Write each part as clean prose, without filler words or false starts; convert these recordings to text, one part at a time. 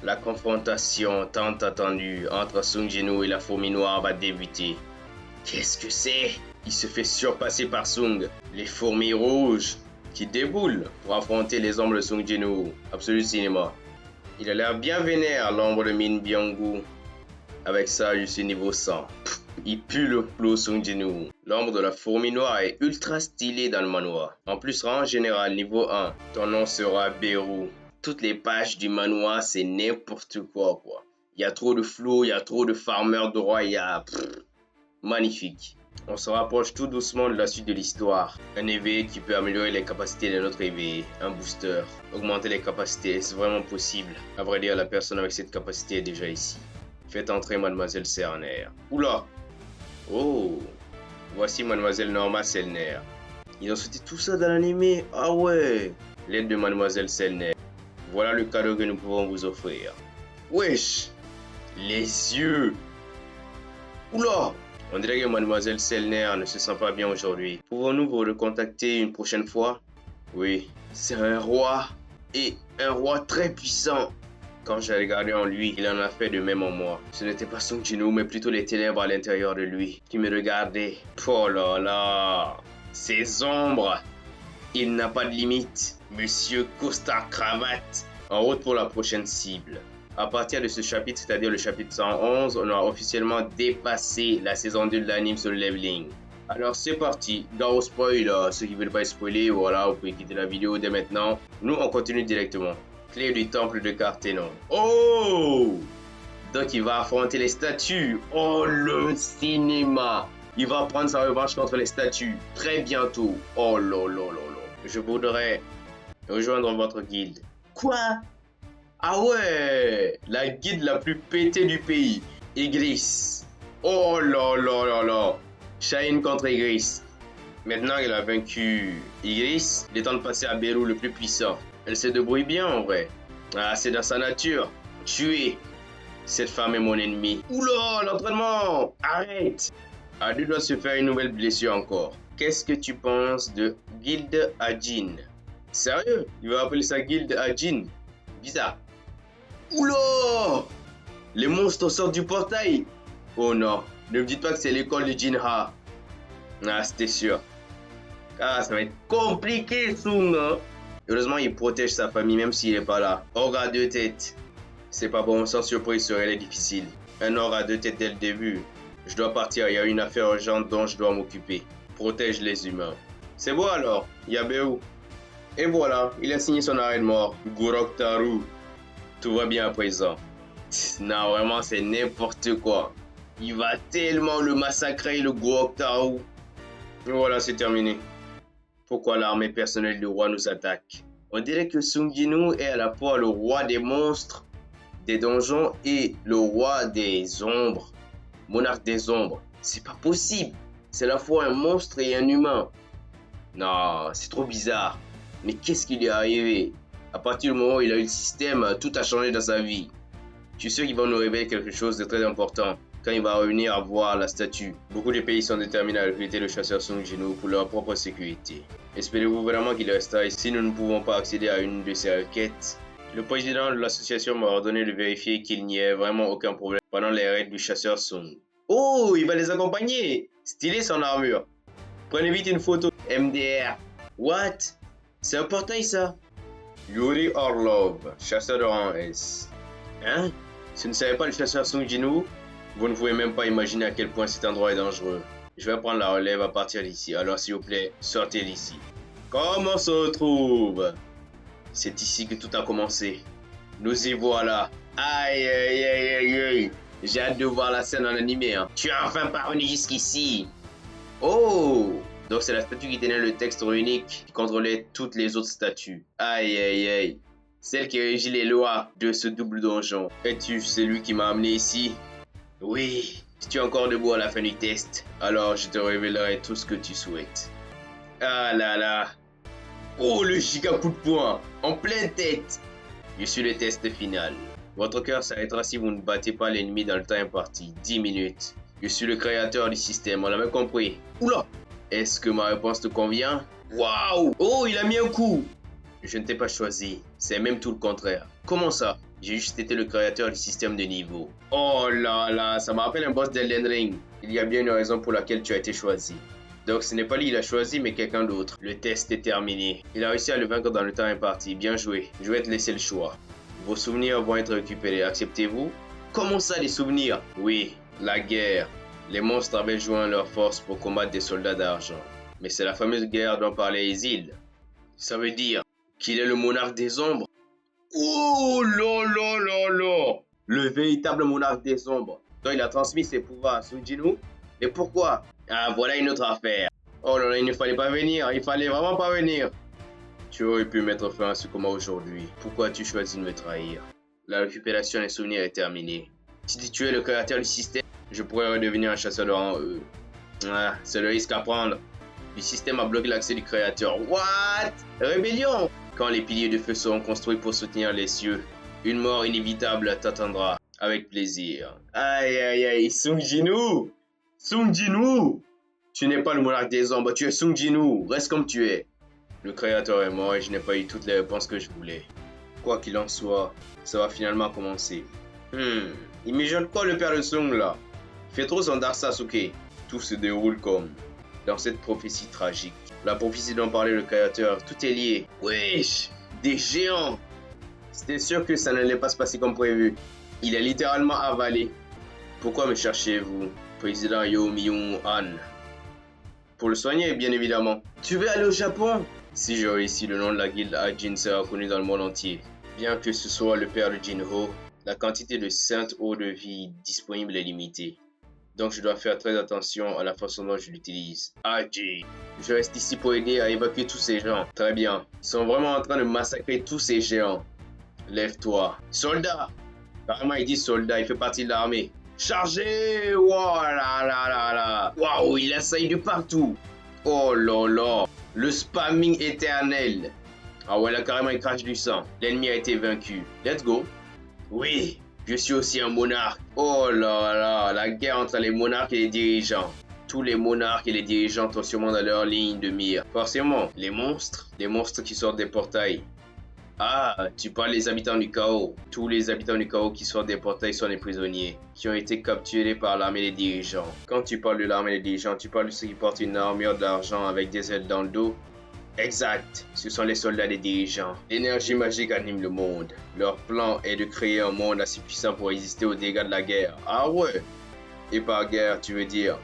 La confrontation tant attendue entre Sung Jinwoo et la fourmi noire va débuter. Qu'est-ce que c'est? Il se fait surpasser par Sung. Les fourmis rouges qui déboulent pour affronter les ombres de Sung Jinwoo. Absolu cinéma. Il a l'air bien vénère, l'ombre de Min Byung-gu. Avec ça, je suis niveau 100. Il pue le flou Sung Jinwoo. L'ombre de la fourmi noire est ultra stylée dans le manoir. En plus, rang général niveau 1. Ton nom sera Beru. Toutes les pages du manoir, c'est n'importe quoi. Il y a trop de flou, il y a trop de farmers de roi, il y a... magnifique. On se rapproche tout doucement de la suite de l'histoire. Un éveil qui peut améliorer les capacités de notre éveil. Un booster. Augmenter les capacités, c'est vraiment possible. À vrai dire, la personne avec cette capacité est déjà ici. Faites entrer Mademoiselle Serner. Oula! Oh! Voici Mademoiselle Norma Selner. Ils ont sauté tout ça dans l'animé. Ah ouais! L'aide de Mademoiselle Selner. Voilà le cadeau que nous pouvons vous offrir. Wesh! Les yeux! Oula! On dirait que Mademoiselle Selner ne se sent pas bien aujourd'hui. Pouvons-nous vous recontacter une prochaine fois? Oui, c'est un roi. Et un roi très puissant. Quand j'ai regardé en lui, il en a fait de même en moi. Ce n'était pas Sung Jinwoo, mais plutôt les ténèbres à l'intérieur de lui qui me regardaient. Oh là là! Ces ombres! Il n'a pas de limite. Monsieur Costard Cravate. En route pour la prochaine cible. À partir de ce chapitre, c'est-à-dire le chapitre 111, on a officiellement dépassé la saison 2 de l'anime sur le leveling. Alors c'est parti, gros spoil, ceux qui ne veulent pas spoiler, voilà, vous pouvez quitter la vidéo dès maintenant. Nous on continue directement. Clé du temple de Cartenon. Oh! Donc il va affronter les statues. Oh le cinéma! Il va prendre sa revanche contre les statues très bientôt. Oh là là là là. Je voudrais rejoindre votre guilde. Quoi? Ah ouais, la guilde la plus pétée du pays, Igris. Oh là là là là. Shine contre Igris. Maintenant qu'elle a vaincu Igris, il est temps de passer à Beru le plus puissant. Elle se débrouille bien en vrai. Ah, c'est dans sa nature. Tuer. Cette femme est mon ennemi. Oula, l'entraînement. Arrête. Adu doit se faire une nouvelle blessure encore. Qu'est-ce que tu penses de Guilde Ajin? Sérieux? Il va appeler sa Guilde Ajin? Bizarre. Oula! Les monstres sortent du portail. Oh non, ne me dites pas que c'est l'école de Jinha. Ah, c'était sûr. Ah, ça va être compliqué, Sung. Hein? Heureusement, il protège sa famille même s'il n'est pas là. Ogre à deux têtes. C'est pas bon, sans surprise, serait difficile. Un ogre à deux têtes dès le début. Je dois partir, il y a une affaire urgente dont je dois m'occuper. Protège les humains. C'est bon alors, Yaberu. Et voilà, il a signé son arrêt de mort. Gurok Taru. Tout va bien à présent. Non, vraiment, c'est n'importe quoi. Il va tellement le massacrer, le gros Octarou. Et voilà, c'est terminé. Pourquoi l'armée personnelle du roi nous attaque? On dirait que Sung Jinwoo est à la fois le roi des monstres, des donjons et le roi des ombres. Monarque des ombres. C'est pas possible. C'est à la fois un monstre et un humain. Non, c'est trop bizarre. Mais qu'est-ce qui lui est arrivé? À partir du moment où il a eu le système, tout a changé dans sa vie. Je suis sûr qu'il va nous révéler quelque chose de très important quand il va revenir à voir la statue. Beaucoup de pays sont déterminés à recruter le chasseur Sung Jinwoo pour leur propre sécurité. Espérez-vous vraiment qu'il restera ici? Nous ne pouvons pas accéder à une de ses requêtes. Le président de l'association m'a ordonné de vérifier qu'il n'y ait vraiment aucun problème pendant les raids du chasseur Sung. Oh, il va les accompagner! Stylé son armure. Prenez vite une photo. MDR. What? C'est un portail ça? Yuri Orlov, chasseur de rang S. Hein? Si vous ne savez pas le chasseur Sung Jinwoo, vous ne pouvez même pas imaginer à quel point cet endroit est dangereux. Je vais prendre la relève à partir d'ici, alors s'il vous plaît, sortez d'ici. Comment on se retrouve? C'est ici que tout a commencé. Nous y voilà. Aïe aïe aïe aïe aïe. J'ai hâte de voir la scène en animé. Hein. Tu es enfin parvenu jusqu'ici. Oh! Donc c'est la statue qui tenait le texte runique qui contrôlait toutes les autres statues. Aïe aïe aïe. Celle qui régit les lois de ce double donjon. Es-tu celui qui m'a amené ici? Oui. Si tu es encore debout à la fin du test, alors je te révélerai tout ce que tu souhaites. Ah là là. Oh le giga coup de poing. En pleine tête. Je suis le test final. Votre cœur s'arrêtera si vous ne battez pas l'ennemi dans le temps imparti. 10 minutes. Je suis le créateur du système, on l'a même compris. Oula! Est-ce que ma réponse te convient? Waouh! Oh, il a mis un coup! Je ne t'ai pas choisi. C'est même tout le contraire. Comment ça? J'ai juste été le créateur du système de niveau. Oh là là, ça me rappelle un boss d'Elden Ring. Il y a bien une raison pour laquelle tu as été choisi. Donc ce n'est pas lui qui l'a choisi, mais quelqu'un d'autre. Le test est terminé. Il a réussi à le vaincre dans le temps imparti. Bien joué. Je vais te laisser le choix. Vos souvenirs vont être récupérés. Acceptez-vous? Comment ça, les souvenirs? Oui, la guerre. Les monstres avaient joint leurs forces pour combattre des soldats d'argent. Mais c'est la fameuse guerre dont parlait Isil. Ça veut dire qu'il est le monarque des ombres. Oh là là là là! Le véritable monarque des ombres. Donc il a transmis ses pouvoirs à Sung Jin-woo. Et pourquoi? Ah, voilà une autre affaire. Oh là là, il ne fallait pas venir. Il fallait vraiment pas venir. Tu aurais pu mettre fin à ce combat aujourd'hui. Pourquoi as-tu choisi de me trahir? La récupération des souvenirs est terminée. Si tu es le créateur du système, je pourrais redevenir un chasseur de rang E. Ah, c'est le risque à prendre. Le système a bloqué l'accès du créateur. What? Rébellion! Quand les piliers de feu seront construits pour soutenir les cieux, une mort inévitable t'attendra. Avec plaisir. Aïe aïe aïe, Sung Jin-woo! Sung Jin-woo! Tu n'es pas le monarque des ombres, tu es Sung Jin-woo. Reste comme tu es. Le créateur est mort et je n'ai pas eu toutes les réponses que je voulais. Quoi qu'il en soit, ça va finalement commencer. Il mijote quoi le père de Sung là? Il fait trop son Dark Sasuke. Tout se déroule comme dans cette prophétie tragique. La prophétie dont parlait le créateur, tout est lié. Wesh, des géants! C'était sûr que ça n'allait pas se passer comme prévu. Il est littéralement avalé. Pourquoi me cherchez-vous, président Yo Myung-han? Pour le soigner, bien évidemment. Tu veux aller au Japon? Si je réussis, le nom de la guilde Ajin sera connu dans le monde entier. Bien que ce soit le père de Jin-ho, la quantité de sainte eau de vie disponible est limitée. Donc je dois faire très attention à la façon dont je l'utilise. Ajin. Je reste ici pour aider à évacuer tous ces gens. Très bien. Ils sont vraiment en train de massacrer tous ces géants. Lève-toi. Soldat! Carrément, il dit soldat, il fait partie de l'armée. Chargez! Voilà, là, là, là. Waouh, il assaille de partout. Oh là là. Le spamming éternel. Ah ouais, là, carrément, il crache du sang. L'ennemi a été vaincu. Let's go. Oui, je suis aussi un monarque. Oh là là, la guerre entre les monarques et les dirigeants. Tous les monarques et les dirigeants sont sûrement dans leur ligne de mire. Forcément, les monstres qui sortent des portails. Ah, tu parles des habitants du chaos. Tous les habitants du chaos qui sortent des portails sont des prisonniers, qui ont été capturés par l'armée des dirigeants. Quand tu parles de l'armée des dirigeants, tu parles de ceux qui portent une armure d'argent avec des ailes dans le dos. Exact, ce sont les soldats des dirigeants. L'énergie magique anime le monde. Leur plan est de créer un monde assez puissant pour résister aux dégâts de la guerre. Ah ouais? Et par guerre, tu veux dire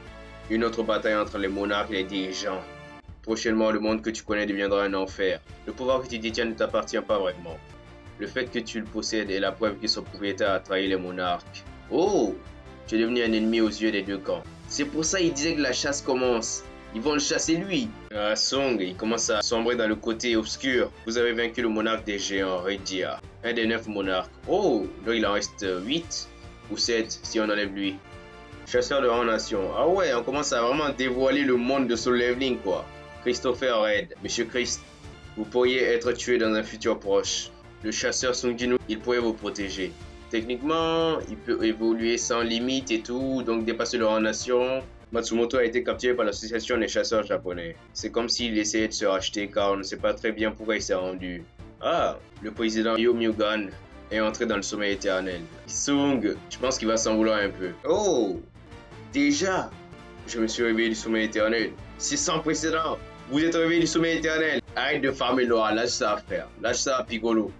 une autre bataille entre les monarques et les dirigeants. Prochainement, le monde que tu connais deviendra un enfer. Le pouvoir que tu détiens ne t'appartient pas vraiment. Le fait que tu le possèdes est la preuve que son propriétaire a trahi les monarques. Oh! Tu es devenu un ennemi aux yeux des deux camps. C'est pour ça qu'il disait que la chasse commence. Ils vont le chasser lui. Sung, il commence à sombrer dans le côté obscur. Vous avez vaincu le monarque des géants, Redia. Un des 9 monarques. Oh! Donc il en reste 8 ou 7 si on enlève lui. Chasseur de rang nation. Ah ouais, on commence à vraiment dévoiler le monde de Solo Leveling quoi. Christopher Red, Monsieur Christ, vous pourriez être tué dans un futur proche. Le chasseur Sung Jin-woo, il pourrait vous protéger. Techniquement, il peut évoluer sans limite et tout, donc dépasser leur nation. Matsumoto a été capturé par l'association des chasseurs japonais. C'est comme s'il essayait de se racheter car on ne sait pas très bien pourquoi il s'est rendu. Ah, le président Yo Myung-han est entré dans le sommeil éternel. Sung, je pense qu'il va s'en vouloir un peu. Oh, déjà, je me suis réveillé du sommeil éternel. C'est sans précédent. Vous êtes réveillé du sommeil éternel. Arrête de farmer Laura, lâche ça à faire. Lâche ça à Piccolo.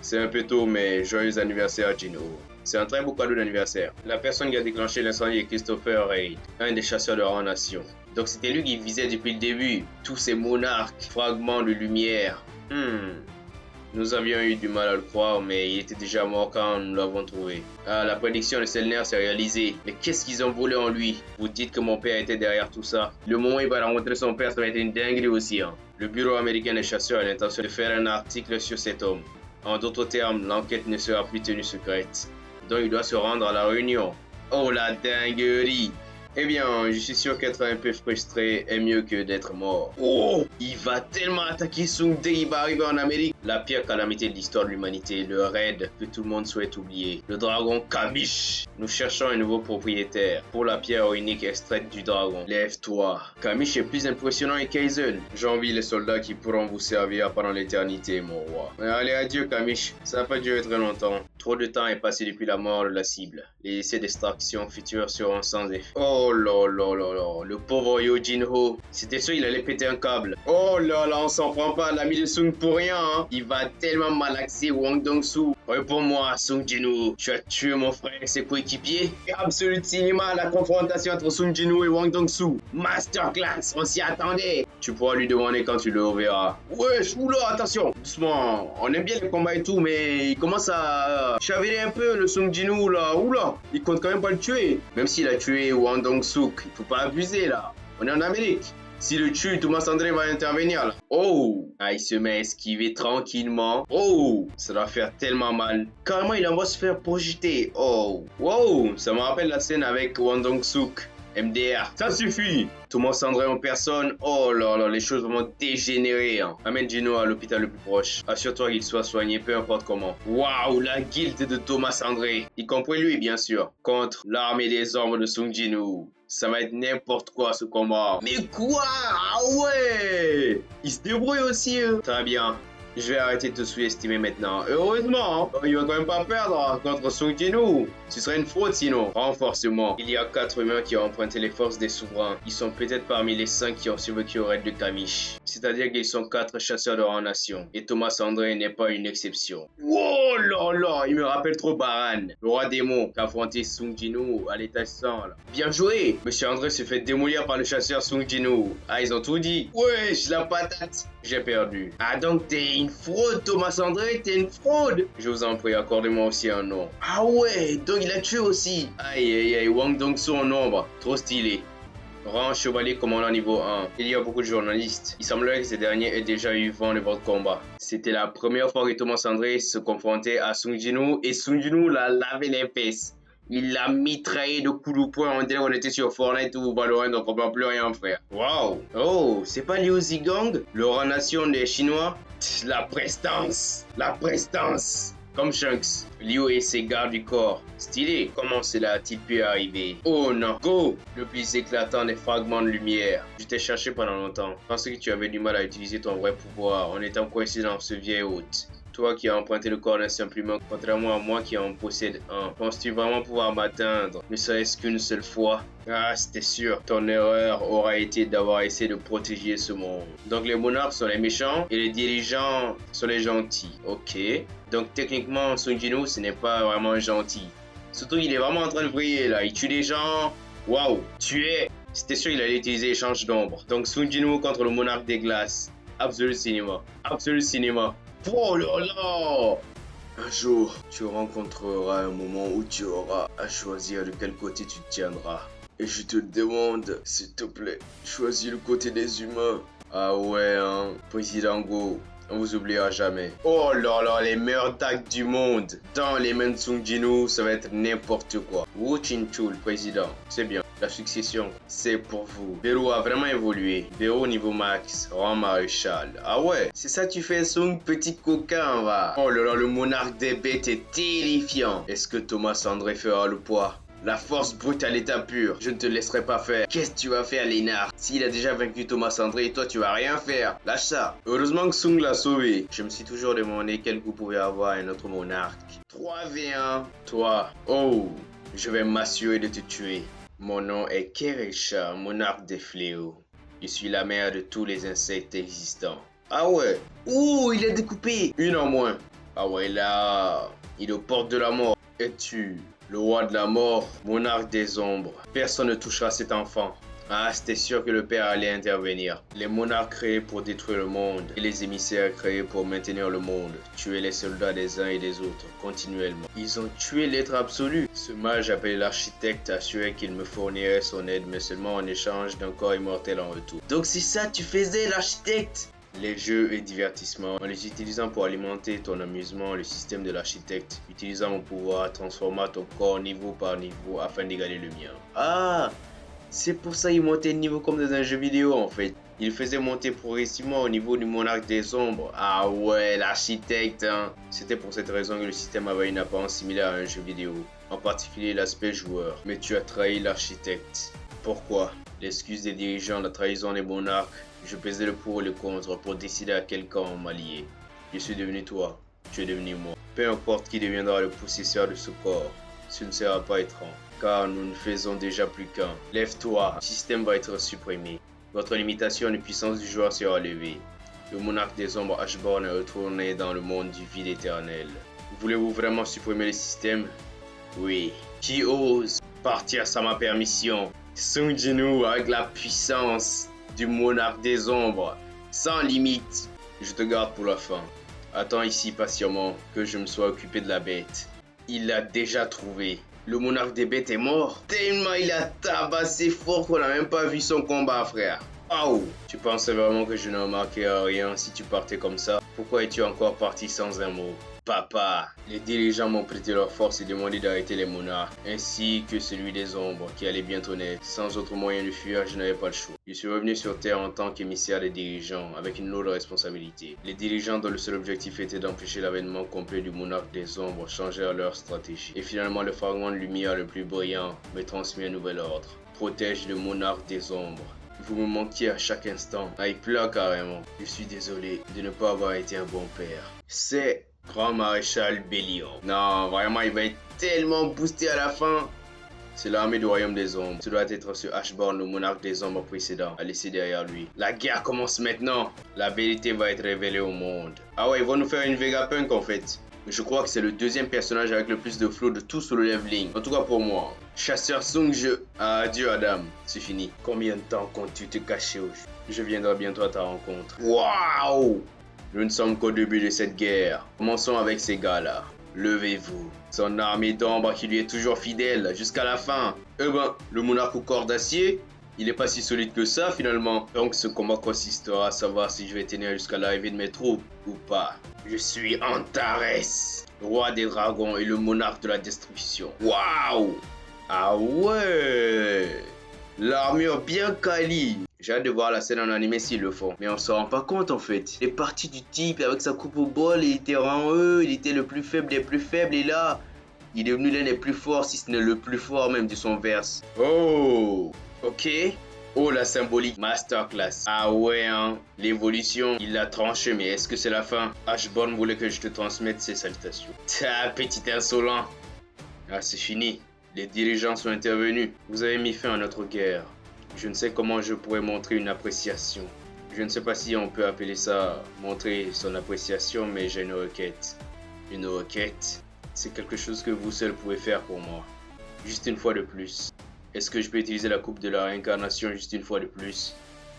C'est un peu tôt, mais joyeux anniversaire, Jin-ho. C'est un très beau cadeau d'anniversaire. La personne qui a déclenché l'incendie est Christopher Reid, un des chasseurs de rang nation. Donc c'était lui qui visait depuis le début tous ces monarques, fragments de lumière. Nous avions eu du mal à le croire, mais il était déjà mort quand nous l'avons trouvé. Ah, la prédiction de Selner s'est réalisée. Mais qu'est-ce qu'ils ont volé en lui? Vous dites que mon père était derrière tout ça. Le moment où il va rencontrer son père, ça va être une dinguerie aussi. Le bureau américain des chasseurs a l'intention de faire un article sur cet homme. En d'autres termes, l'enquête ne sera plus tenue secrète. Donc il doit se rendre à la réunion. Oh la dinguerie! Eh bien, je suis sûr qu'être un peu frustré est mieux que d'être mort. Oh! Il va tellement attaquer Sung dès qu'il va arriver en Amérique. La pire calamité de l'histoire de l'humanité, le raid que tout le monde souhaite oublier. Le dragon Kamish. Nous cherchons un nouveau propriétaire pour la pierre unique extraite du dragon. Lève-toi. Kamish est plus impressionnant que Kaizen. J'envie les soldats qui pourront vous servir pendant l'éternité, mon roi. Allez, adieu Kamish. Ça va pas durer très longtemps. Trop de temps est passé depuis la mort de la cible. Les essais d'extraction futurs seront sans effet. Oh là là là là, le pauvre Yojinho. C'était sûr il allait péter un câble. Oh là là, on s'en prend pas à l'ami de Sung pour rien. Hein. Il va tellement malaxer Wang Dong-soo. Réponds-moi, Sung Jin-woo. Tu as tué mon frère et ses coéquipiers. Absolute Cinéma, la confrontation entre Sung Jin-woo et Wang Dong-soo. Masterclass, on s'y attendait. Tu pourras lui demander quand tu le reverras. Wesh, oula, attention. Doucement, on aime bien les combats et tout, mais il commence à chavirer un peu le Sung Jin-woo là. Oula, il compte quand même pas le tuer. Même s'il a tué Wang Dong-soo, il faut pas abuser là. On est en Amérique. S'il le tue, Thomas André va intervenir là. Oh! Ah, il se met à esquiver tranquillement. Oh! Ça doit faire tellement mal. Carrément, il en va se faire projeter. Oh! Wow! Ça me rappelle la scène avec Wang Dong-sook. MDR. Ça suffit! Thomas André en personne. Oh là là, les choses vont dégénérer. Hein. Amène Gino à l'hôpital le plus proche. Assure-toi qu'il soit soigné, peu importe comment. Waouh, la guilde de Thomas André. Y compris lui, bien sûr. Contre l'armée des ombres de Sung Jin-woo. Ça va être n'importe quoi ce combat. Mais quoi? Ah ouais! Il se débrouille aussi. Très bien. Je vais arrêter de te sous-estimer maintenant. Heureusement, hein, il va quand même pas perdre contre Sung Jin-woo. Ce serait une fraude sinon. Renforcement. Il y a 4 humains qui ont emprunté les forces des souverains. Ils sont peut-être parmi les 5 qui ont survécu au raid de Kamish. C'est-à-dire qu'ils sont 4 chasseurs de rang nation. Et Thomas André n'est pas une exception. Oh là là, il me rappelle trop Baran, le roi démon qui a affronté Sung Jin-woo à l'étage 100 là. Bien joué. Monsieur André se fait démolir par le chasseur Sung Jin-woo. Ah, ils ont tout dit. Wesh, la patate. J'ai perdu. Ah donc t'es une fraude, Thomas André, t'es une fraude. Je vous en prie, accordez-moi aussi un nom. Ah ouais, donc il a tué aussi. Aïe aïe aïe, Wang Dong-soo en ombre. Trop stylé. Rang chevalier commandant niveau 1. Il y a beaucoup de journalistes. Il semblerait que ces derniers aient déjà eu vent de votre combat. C'était la première fois que Thomas André se confrontait à Sung Jin-woo et Sung Jin-woo l'a lavé les fesses. Il l'a mitraillé de coups de poing. On dirait qu'on était sur Fortnite ou Valorant, donc on peut plus rien faire. Waouh! Oh, c'est pas Liu Zigang, le roi nation des Chinois? La prestance! La prestance! Comme Shanks, Liu et ses gardes du corps. Stylé, comment cela a-t-il pu arriver? Oh non, go! Le plus éclatant des fragments de lumière. Je t'ai cherché pendant longtemps. Je pensais que tu avais du mal à utiliser ton vrai pouvoir en étant coincé dans ce vieil hôte. Toi qui as emprunté le corps d'un simple humain, contrairement à moi qui en possède un, penses-tu vraiment pouvoir m'atteindre, ne serait-ce qu'une seule fois? Ah, c'était sûr. Ton erreur aura été d'avoir essayé de protéger ce monde. Donc les monarques sont les méchants et les dirigeants sont les gentils. Ok. Donc techniquement, Sung Jin-woo, ce n'est pas vraiment gentil. Surtout qu'il est vraiment en train de briller là. Il tue des gens. Waouh. Tuer. C'était sûr qu'il allait utiliser échange d'ombre. Donc Sung Jin-woo contre le monarque des glaces. Absolute cinéma. Absolute cinéma. Oh là là! Un jour, tu rencontreras un moment où tu auras à choisir de quel côté tu te tiendras. Et je te demande, s'il te plaît, choisis le côté des humains. Ah ouais, hein, Président Go, on vous oubliera jamais. Oh là là, les meilleurs tags du monde. Dans les mains de Sung Jin-woo, ça va être n'importe quoi. Wu Chin-chul, le président, c'est bien. La succession, c'est pour vous. Bero a vraiment évolué. Bero niveau max, rang maréchal. Ah ouais, c'est ça que tu fais, Sung, petit coquin, va. Oh là là, le monarque des bêtes est terrifiant. Est-ce que Thomas André fera le poids? La force brute à l'état pur. Je ne te laisserai pas faire. Qu'est-ce que tu vas faire, Lénard? S'il a déjà vaincu Thomas André, toi tu vas rien faire. Lâche ça. Heureusement que Sung l'a sauvé. Je me suis toujours demandé quel goût pouvait avoir un autre monarque. 3v1. Toi. Oh, je vais m'assurer de te tuer. Mon nom est Keresha, monarque des fléaux. Je suis la mère de tous les insectes existants. Ah ouais. Ouh, il est découpé. Une en moins. Ah ouais, là, il est aux portes de la mort. Es-tu le roi de la mort, monarque des ombres? Personne ne touchera cet enfant. Ah, c'était sûr que le père allait intervenir. Les monarques créés pour détruire le monde et les émissaires créés pour maintenir le monde, tuer les soldats des uns et des autres continuellement. Ils ont tué l'être absolu. Ce mage appelé l'architecte assurait qu'il me fournirait son aide, mais seulement en échange d'un corps immortel en retour. Donc c'est ça tu faisais, l'architecte? Les jeux et divertissements, en les utilisant pour alimenter ton amusement, le système de l'architecte, utilisant mon pouvoir, transforma ton corps niveau par niveau afin d'égaler le mien. Ah! C'est pour ça qu'il montait de niveau comme dans un jeu vidéo en fait. Il faisait monter progressivement au niveau du monarque des ombres. Ah ouais, l'architecte, hein. C'était pour cette raison que le système avait une apparence similaire à un jeu vidéo. En particulier l'aspect joueur. Mais tu as trahi l'architecte. Pourquoi? L'excuse des dirigeants, la trahison des monarques. Je pesais le pour et le contre pour décider à quel camp m'allier. Je suis devenu toi. Tu es devenu moi. Peu importe qui deviendra le possesseur de ce corps, ce ne sera pas étrange, car nous ne faisons déjà plus qu'un. Lève-toi, le système va être supprimé. Votre limitation de puissance du joueur sera levée. Le monarque des ombres Ashborn est retourné dans le monde du vide éternel. Voulez-vous vraiment supprimer le système? Oui. Qui ose partir sans ma permission? Sung Jinwoo avec la puissance du monarque des ombres, sans limite. Je te garde pour la fin. Attends ici patiemment que je me sois occupé de la bête. Il l'a déjà trouvé. Le monarque des bêtes est mort. Tellement il a tabassé fort qu'on n'a même pas vu son combat, frère. Waouh! Tu pensais vraiment que je ne remarquais rien si tu partais comme ça? Pourquoi es-tu encore parti sans un mot? Papa, les dirigeants m'ont prêté leur force et demandé d'arrêter les monarques, ainsi que celui des ombres, qui allait bientôt naître. Sans autre moyen de fuir, je n'avais pas le choix. Je suis revenu sur Terre en tant qu'émissaire des dirigeants, avec une lourde responsabilité. Les dirigeants, dont le seul objectif était d'empêcher l'avènement complet du monarque des ombres, changèrent leur stratégie. Et finalement, le fragment de lumière le plus brillant me transmet un nouvel ordre. Protège le monarque des ombres. Vous me manquiez à chaque instant. Ah, il pleure carrément. Je suis désolé de ne pas avoir été un bon père. C'est Grand Maréchal Bélion. Non, vraiment, il va être tellement boosté à la fin. C'est l'armée du royaume des ombres. Ce doit être ce Ashborn, le monarque des ombres précédent, à laisser derrière lui. La guerre commence maintenant. La vérité va être révélée au monde. Ah ouais, ils vont nous faire une Vegapunk en fait. Je crois que c'est le deuxième personnage avec le plus de flow de tout Solo Leveling. En tout cas pour moi. Chasseur Sung, adieu Adam, c'est fini. Combien de temps comptes-tu te cacher au jeu? Je viendrai bientôt à ta rencontre. Waouh! Nous ne sommes qu'au début de cette guerre. Commençons avec ces gars-là. Levez-vous. Son armée d'ombre qui lui est toujours fidèle jusqu'à la fin. Eh ben, le monarque au corps d'acier, il n'est pas si solide que ça finalement. Donc ce combat consistera à savoir si je vais tenir jusqu'à l'arrivée de mes troupes ou pas. Je suis Antares, roi des dragons et le monarque de la destruction. Waouh! Ah ouais! L'armure bien quali. J'ai hâte de voir la scène en animé s'ils le font. Mais on se rend pas compte en fait. Les parties du type avec sa coupe au bol, il était rang E, il était le plus faible des plus faibles. Et là, il est devenu l'un des plus forts, si ce n'est le plus fort même de son verse. Oh! Ok. Oh la symbolique masterclass. Ah ouais hein. L'évolution, il l'a tranché, mais est-ce que c'est la fin? Ashborn voulait que je te transmette ses salutations. Ta petit insolent. Ah c'est fini. Les dirigeants sont intervenus. Vous avez mis fin à notre guerre. Je ne sais comment je pourrais montrer une appréciation. Je ne sais pas si on peut appeler ça montrer son appréciation, mais j'ai une requête. Une requête? C'est quelque chose que vous seul pouvez faire pour moi. Juste une fois de plus. Est-ce que je peux utiliser la coupe de la réincarnation juste une fois de plus?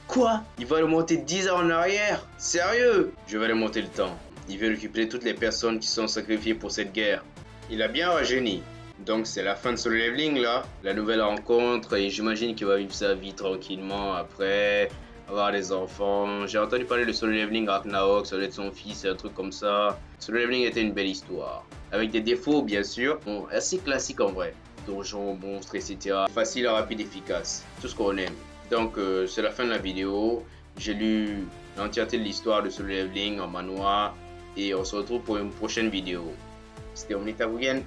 Quoi? Il va le monter 10 ans en arrière? Sérieux? Je vais le monter le temps. Il veut récupérer toutes les personnes qui sont sacrifiées pour cette guerre. Il a bien rajeuni. Donc c'est la fin de Solo Leveling là. La nouvelle rencontre et j'imagine qu'il va vivre sa vie tranquillement après. Avoir des enfants. J'ai entendu parler de Solo Leveling Ragnarok, ça doit être son fils, un truc comme ça. Solo Leveling était une belle histoire. Avec des défauts bien sûr. Bon, assez classique en vrai. Donjons, monstres, etc. Facile, rapide, efficace. Tout ce qu'on aime. Donc c'est la fin de la vidéo. J'ai lu l'entièreté de l'histoire de Solo Leveling en manoir. Et on se retrouve pour une prochaine vidéo. C'était Omnita Wugen.